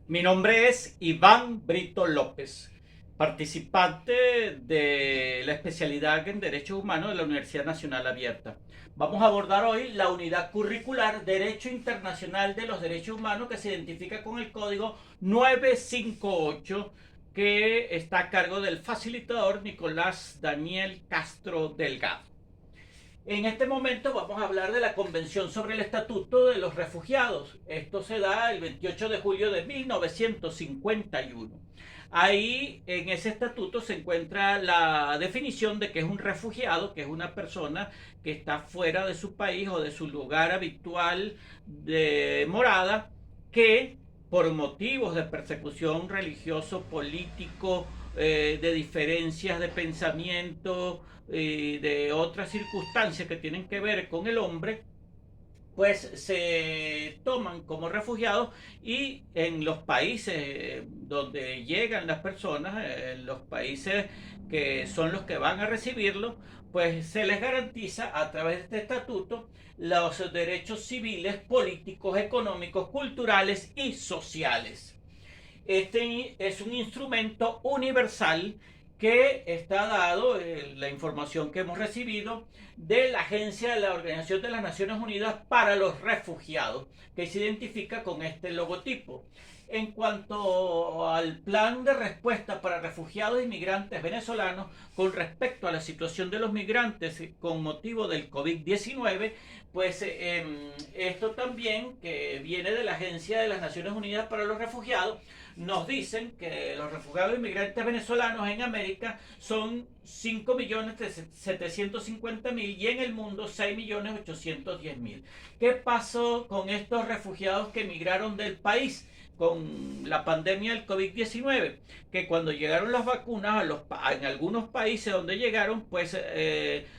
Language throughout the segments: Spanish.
Mi nombre es Iván Brito López, participante de la especialidad en Derechos Humanos de la Universidad Nacional Abierta. Vamos a abordar hoy la unidad curricular Derecho Internacional de los Derechos Humanos, que se identifica con el código 958, que está a cargo del facilitador Nicolás Daniel Castro Delgado. En este momento vamos a hablar de la Convención sobre el Estatuto de los Refugiados. Esto se da el 28 de julio de 1951. Ahí en ese estatuto se encuentra la definición de que es un refugiado, que es una persona que está fuera de su país o de su lugar habitual de morada, que por motivos de persecución religioso, político, de diferencias de pensamiento y de otras circunstancias que tienen que ver con el hombre, pues se toman como refugiados y en los países donde llegan las personas, en los países que son los que van a recibirlo, pues se les garantiza a través de este estatuto los derechos civiles, políticos, económicos, culturales y sociales. Este es un instrumento universal que está dado, la información que hemos recibido de la Agencia de la Organización de las Naciones Unidas para los Refugiados, que se identifica con este logotipo. En cuanto al plan de respuesta para refugiados y migrantes venezolanos con respecto a la situación de los migrantes con motivo del COVID-19, pues esto también, que viene de la Agencia de las Naciones Unidas para los Refugiados, nos dicen que los refugiados inmigrantes venezolanos en América son 5.750.000 y en el mundo 6.810.000. ¿Qué pasó con estos refugiados que emigraron del país con la pandemia del COVID-19? Que cuando llegaron las vacunas en algunos países donde llegaron, pues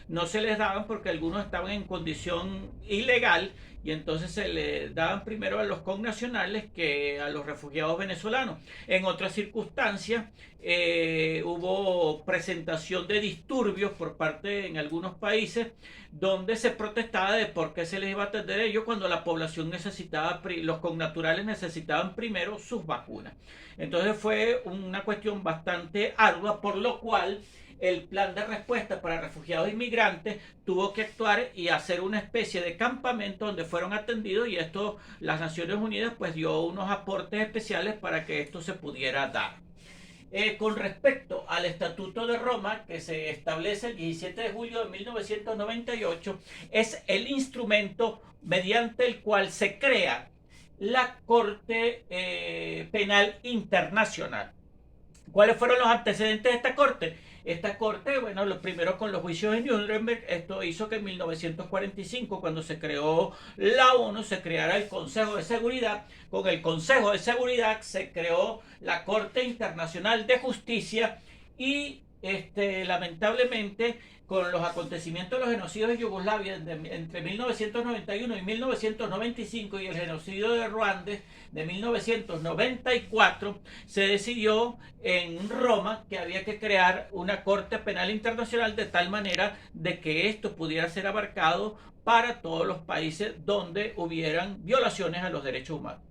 no se les daban porque algunos estaban en condición ilegal, y entonces se le daban primero a los connacionales que a los refugiados venezolanos. En otras circunstancias hubo presentación de disturbios por parte en algunos países donde se protestaba de por qué se les iba a atender a ellos cuando la población necesitaba, los connaturales necesitaban primero sus vacunas. Entonces fue una cuestión bastante ardua, por lo cual el plan de respuesta para refugiados e inmigrantes tuvo que actuar y hacer una especie de campamento donde fueron atendidos, y esto las Naciones Unidas pues dio unos aportes especiales para que esto se pudiera dar. Con respecto al Estatuto de Roma, que se establece el 17 de julio de 1998, es el instrumento mediante el cual se crea la Corte Penal Internacional. ¿Cuáles fueron los antecedentes de esta corte? Esta corte, bueno, lo primero con los juicios de Nuremberg, esto hizo que en 1945, cuando se creó la ONU, se creara el Consejo de Seguridad. Con el Consejo de Seguridad se creó la Corte Internacional de Justicia y lamentablemente, con los acontecimientos de los genocidios de Yugoslavia entre 1991 y 1995 y el genocidio de Ruanda de 1994, se decidió en Roma que había que crear una Corte Penal Internacional de tal manera de que esto pudiera ser abarcado para todos los países donde hubieran violaciones a los derechos humanos.